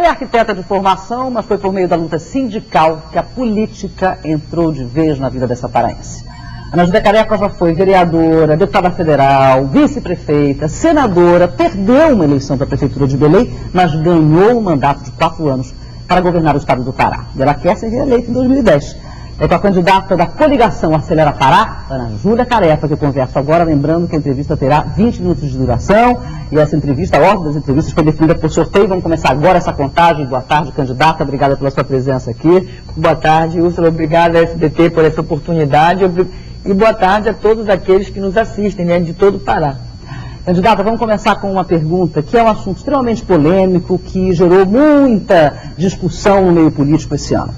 Ela é arquiteta de formação, mas foi por meio da luta sindical que a política entrou de vez na vida dessa paraense. Ana Júlia Careca já foi vereadora, deputada federal, vice-prefeita, senadora, perdeu uma eleição para a Prefeitura de Belém, mas ganhou um mandato de 4 anos para governar o estado do Pará. E ela quer ser reeleita em 2010. É com a candidata da coligação Acelera Pará, Ana Júlia Careca, que eu converso agora, lembrando que a entrevista terá 20 minutos de duração, e essa entrevista, a ordem das entrevistas foi definida por sorteio. Vamos começar agora essa contagem. Boa tarde, candidata, obrigada pela sua presença aqui. Boa tarde, Úrsula, obrigada a SBT por essa oportunidade, e boa tarde a todos aqueles que nos assistem, né, de todo o Pará. Candidata, vamos começar com uma pergunta que é um assunto extremamente polêmico, que gerou muita discussão no meio político esse ano.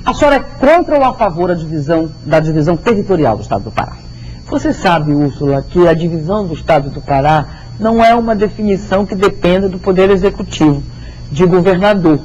A senhora é contra ou a favor da divisão territorial do estado do Pará? Você sabe, Úrsula, que a divisão do estado do Pará não é uma definição que dependa do Poder Executivo, de governador.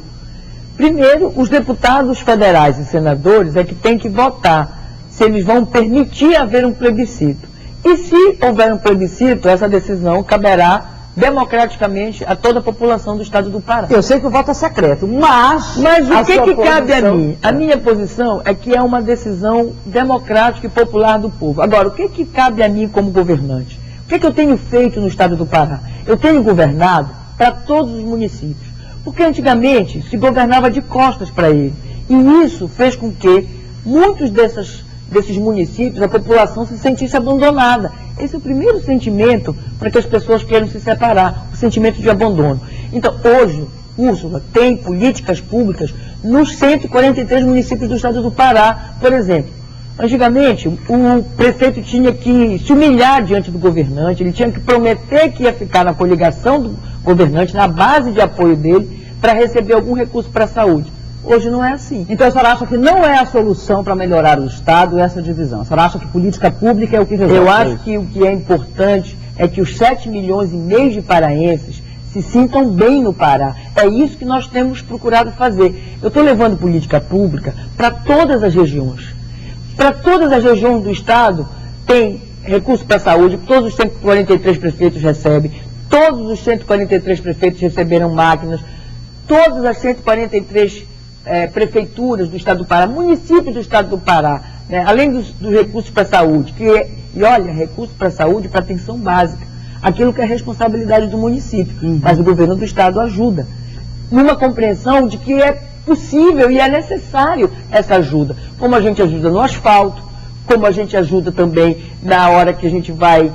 Primeiro, os deputados federais e senadores é que têm que votar se eles vão permitir haver um plebiscito. E se houver um plebiscito, essa decisão caberá democraticamente a toda a população do estado do Pará. Eu sei que o voto é secreto, mas o que cabe a mim? A minha posição é que é uma decisão democrática e popular do povo. Agora, o que cabe a mim como governante? O que eu tenho feito no estado do Pará? Eu tenho governado para todos os municípios, porque antigamente se governava de costas para ele, e isso fez com que muitos desses municípios, a população se sentisse abandonada. Esse é o primeiro sentimento para que as pessoas queiram se separar, o sentimento de abandono. Então, hoje, Úrsula, tem políticas públicas nos 143 municípios do estado do Pará, por exemplo. Antigamente, o prefeito tinha que se humilhar diante do governante, ele tinha que prometer que ia ficar na coligação do governante, na base de apoio dele, para receber algum recurso para a saúde. Hoje não é assim. Então a senhora acha que não é a solução para melhorar o Estado essa divisão? A senhora acha que política pública é o que resolve? Eu acho que o que é importante é que os 7,5 milhões de paraenses se sintam bem no Pará. É isso que nós temos procurado fazer. Eu estou levando política pública para todas as regiões. Para todas as regiões do Estado tem recurso para a saúde, todos os 143 prefeitos recebem, todos os 143 prefeitos receberam máquinas, todas as 143 prefeituras do estado do Pará, municípios do estado do Pará, né, além dos recursos para a saúde, e olha, recursos para a saúde para atenção básica, aquilo que é responsabilidade do município, mas o governo do estado ajuda, numa compreensão de que é possível e é necessário essa ajuda, como a gente ajuda no asfalto, como a gente ajuda também na hora que a gente vai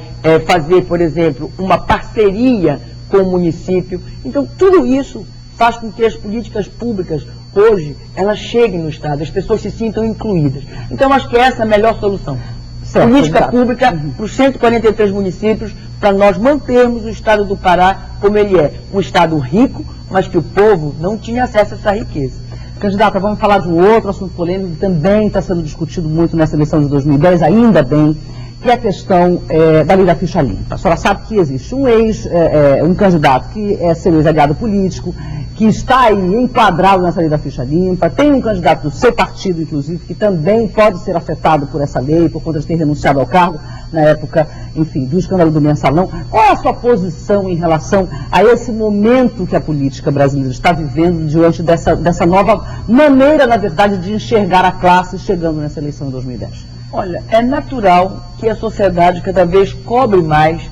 fazer, por exemplo, uma parceria com o município. Então, tudo isso faz com que as políticas públicas, hoje, elas cheguem no Estado, as pessoas se sintam incluídas. Então, acho que essa é a melhor solução. Certo, política pública para os 143 municípios, para nós mantermos o Estado do Pará como ele é. Um Estado rico, mas que o povo não tinha acesso a essa riqueza. Candidata, vamos falar de um outro assunto polêmico que também está sendo discutido muito nessa eleição de 2010, ainda bem, que é a questão da lei da ficha limpa. A senhora sabe que existe um candidato que é seu ex-aliado político, que está aí enquadrado nessa lei da ficha limpa, tem um candidato do seu partido, inclusive, que também pode ser afetado por essa lei, por conta de ter renunciado ao cargo na época, enfim, do escândalo do Mensalão. Qual é a sua posição em relação a esse momento que a política brasileira está vivendo diante dessa nova maneira, na verdade, de enxergar a classe chegando nessa eleição de 2010? Olha, é natural que a sociedade cada vez cobre mais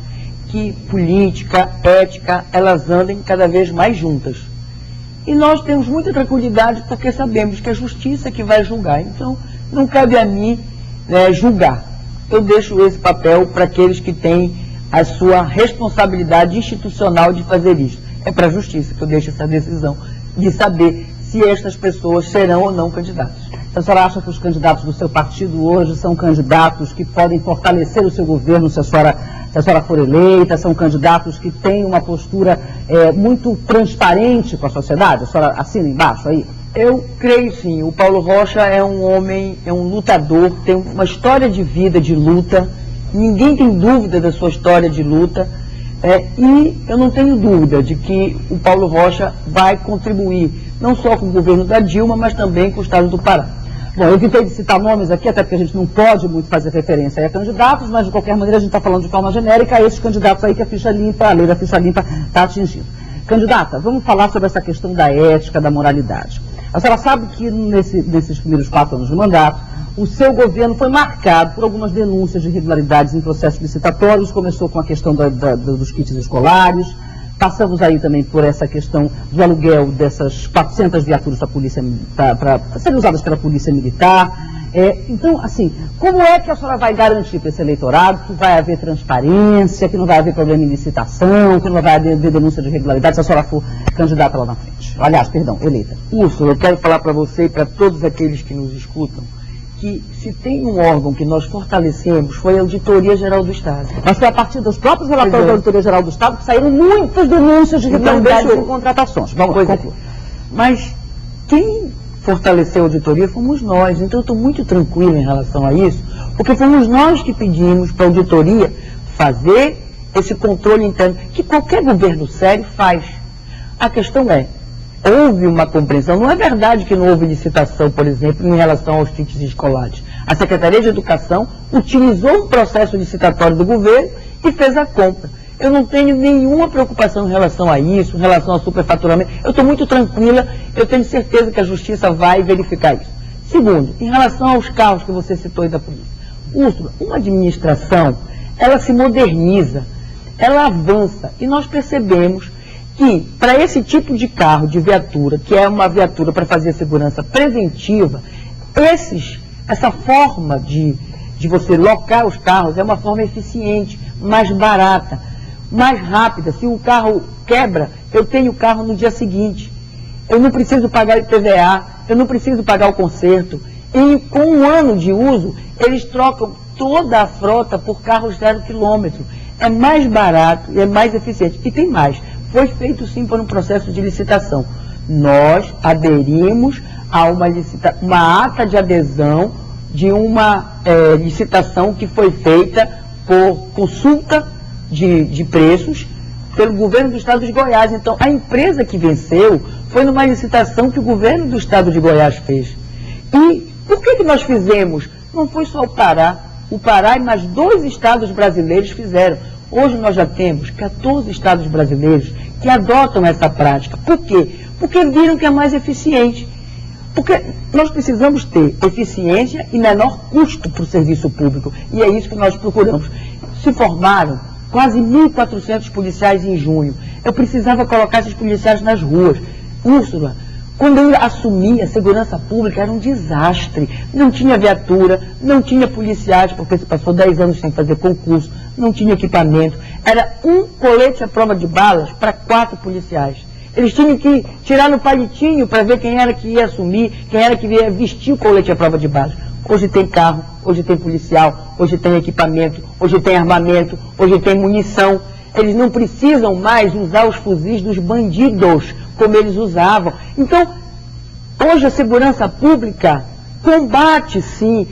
que política, ética, elas andem cada vez mais juntas. E nós temos muita tranquilidade porque sabemos que é a justiça que vai julgar. Então, não cabe a mim julgar. Eu deixo esse papel para aqueles que têm a sua responsabilidade institucional de fazer isso. É para a justiça que eu deixo essa decisão de saber se estas pessoas serão ou não candidatos. A senhora acha que os candidatos do seu partido hoje são candidatos que podem fortalecer o seu governo se a senhora for eleita? São candidatos que têm uma postura muito transparente com a sociedade? A senhora assina embaixo aí? Eu creio sim. O Paulo Rocha é um homem, é um lutador, tem uma história de vida, de luta. Ninguém tem dúvida da sua história de luta. E eu não tenho dúvida de que o Paulo Rocha vai contribuir, não só com o governo da Dilma, mas também com o estado do Pará. Bom, eu evitei de citar nomes aqui, até porque a gente não pode muito fazer referência a candidatos, mas de qualquer maneira a gente está falando de forma genérica a esses candidatos aí que a lei da ficha limpa está atingindo. Candidata, vamos falar sobre essa questão da ética, da moralidade. A senhora sabe que nesses primeiros 4 anos de mandato, o seu governo foi marcado por algumas denúncias de irregularidades em processos licitatórios. Começou com a questão dos kits escolares, passamos aí também por essa questão do aluguel dessas 400 viaturas para serem usadas pela Polícia Militar. Então, assim, como é que a senhora vai garantir para esse eleitorado que vai haver transparência, que não vai haver problema em licitação, que não vai haver denúncia de irregularidade se a senhora for candidata lá na frente? Aliás, perdão, eleita. Úrsula, eu quero falar para você e para todos aqueles que nos escutam que se tem um órgão que nós fortalecemos foi a Auditoria Geral do Estado. Mas foi a partir dos próprios relatórios da Auditoria Geral do Estado que saíram muitas denúncias de irregularidades em contratações. Vamos concluir. Mas quem fortaleceu a auditoria fomos nós, então eu estou muito tranquilo em relação a isso, porque fomos nós que pedimos para a auditoria fazer esse controle interno, que qualquer governo sério faz. A questão é, houve uma compreensão, não é verdade que não houve licitação, por exemplo, em relação aos kits escolares. A Secretaria de Educação utilizou um processo licitatório do governo e fez a compra. Eu não tenho nenhuma preocupação em relação a isso, em relação ao superfaturamento. Eu estou muito tranquila, eu tenho certeza que a Justiça vai verificar isso. Segundo, em relação aos carros que você citou aí da polícia. Úrsula, uma administração, ela se moderniza, ela avança, e nós percebemos que para esse tipo de carro, de viatura, que é uma viatura para fazer segurança preventiva, essa forma de você locar os carros é uma forma eficiente, mais barata, mais rápida. Se o carro quebra, eu tenho o carro no dia seguinte. Eu não preciso pagar IPVA, eu não preciso pagar o conserto. E com 1 ano de uso, eles trocam toda a frota por carros 0 quilômetro. É mais barato e é mais eficiente. E tem mais. Foi feito sim por um processo de licitação. Nós aderimos a uma ata de adesão de uma licitação que foi feita por consulta de preços pelo governo do estado de Goiás. Então, a empresa que venceu foi numa licitação que o governo do estado de Goiás fez. E por que nós fizemos? Não foi só o Pará e mais 2 estados brasileiros fizeram. Hoje nós já temos 14 estados brasileiros que adotam essa prática. Por quê? Porque viram que é mais eficiente. Porque nós precisamos ter eficiência e menor custo para o serviço público. E é isso que nós procuramos. Se formaram quase 1.400 policiais em junho. Eu precisava colocar esses policiais nas ruas. Úrsula, quando eu assumi a segurança pública, era um desastre. Não tinha viatura, não tinha policiais, porque se passou 10 anos sem fazer concurso, não tinha equipamento. Era um colete à prova de balas para 4 policiais. Eles tinham que tirar no palitinho para ver quem era que ia assumir, quem era que ia vestir o colete à prova de balas. Hoje tem carro, hoje tem policial, hoje tem equipamento, hoje tem armamento, hoje tem munição. Eles não precisam mais usar os fuzis dos bandidos, como eles usavam. Então, hoje a segurança pública combate, sim.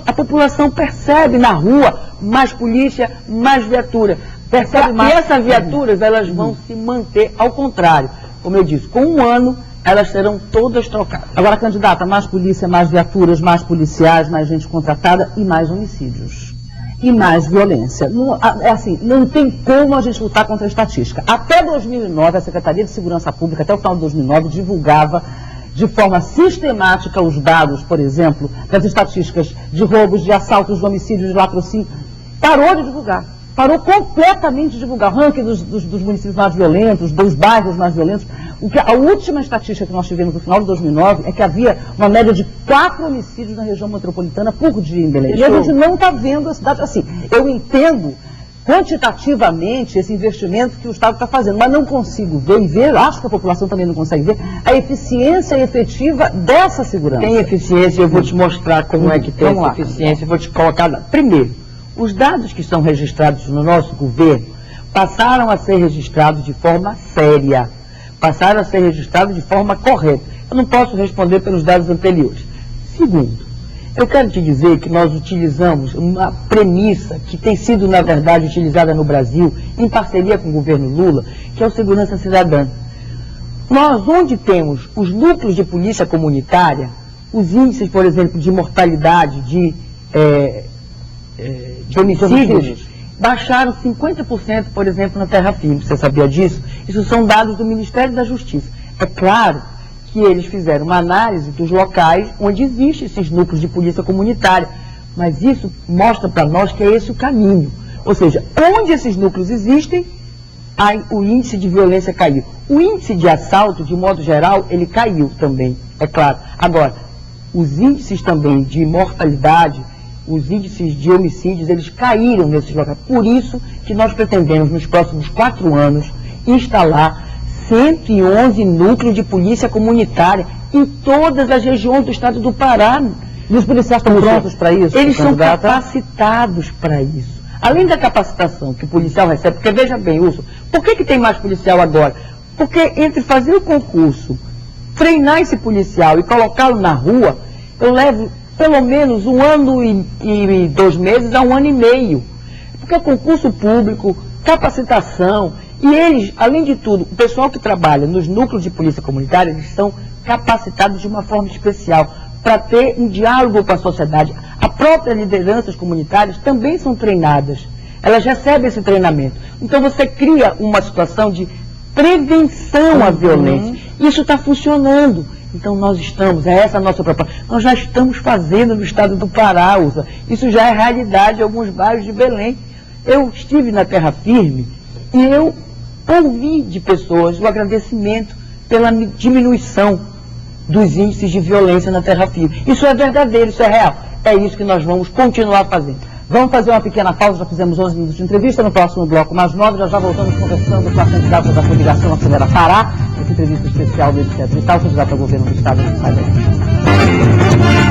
A população percebe na rua mais polícia, mais viatura. Percebe mais. E essas viaturas, elas vão se manter, ao contrário. Como eu disse, com 1 ano, elas serão todas trocadas. Agora, candidata, mais polícia, mais viaturas, mais policiais, mais gente contratada e mais homicídios. E mais violência. Não, não tem como a gente lutar contra a estatística. Até 2009, a Secretaria de Segurança Pública, até o final de 2009, divulgava de forma sistemática os dados, por exemplo, das estatísticas de roubos, de assaltos, de homicídios, de latrocínio. Parou de divulgar. Parou completamente de divulgar o ranking dos municípios mais violentos, dos bairros mais violentos. A última estatística que nós tivemos no final de 2009 é que havia uma média de 4 homicídios na região metropolitana por dia em Belém. E a gente não está vendo a cidade assim. Eu entendo quantitativamente esse investimento que o Estado está fazendo, mas não consigo ver, acho que a população também não consegue ver, a eficiência efetiva dessa segurança. Tem eficiência, eu vou te mostrar como é que tem essa eficiência, eu vou te colocar lá. Primeiro, os dados que são registrados no nosso governo passaram a ser registrados de forma séria, passaram a ser registrados de forma correta. Eu não posso responder pelos dados anteriores. Segundo, eu quero te dizer que nós utilizamos uma premissa que tem sido, na verdade, utilizada no Brasil, em parceria com o governo Lula, que é o Segurança Cidadã. Nós, onde temos os núcleos de polícia comunitária, os índices, por exemplo, de mortalidade, de homicídios, baixaram 50%, por exemplo, na terra firme. Você sabia disso? Isso são dados do Ministério da Justiça. É claro que eles fizeram uma análise dos locais onde existem esses núcleos de polícia comunitária, mas isso mostra para nós que é esse o caminho. Ou seja, onde esses núcleos existem, o índice de violência caiu. O índice de assalto, de modo geral, ele caiu também, é claro. Agora, os índices também de mortalidade, os índices de homicídios, eles caíram nesses locais. Por isso que nós pretendemos, nos próximos 4 anos, instalar 111 núcleos de polícia comunitária em todas as regiões do estado do Pará. E os policiais estão prontos para isso? Eles são capacitados para isso. Além da capacitação que o policial recebe, porque veja bem, Wilson, por que tem mais policial agora? Porque entre fazer o concurso, treinar esse policial e colocá-lo na rua, eu levo pelo menos 1 ano e 2 meses a 1 ano e meio. Porque é concurso público, capacitação, e eles, além de tudo, o pessoal que trabalha nos núcleos de polícia comunitária, eles são capacitados de uma forma especial para ter um diálogo com a sociedade. A própria lideranças comunitárias também são treinadas. Elas recebem esse treinamento. Então você cria uma situação de prevenção à violência. Isso está funcionando. Então nós estamos, é essa a nossa proposta. Nós já estamos fazendo no estado do Pará, Usa. Isso já é realidade em alguns bairros de Belém. Eu estive na terra firme e eu ouvi de pessoas o agradecimento pela diminuição dos índices de violência na terra firme. Isso é verdadeiro, isso é real. É isso que nós vamos continuar fazendo. Vamos fazer uma pequena pausa, já fizemos 11 minutos de entrevista, no próximo bloco mais 9, já voltamos conversando com a candidata da coligação Acelera Pará, essa entrevista especial do Etc. E tal, candidata ao governo do estado de São Paulo.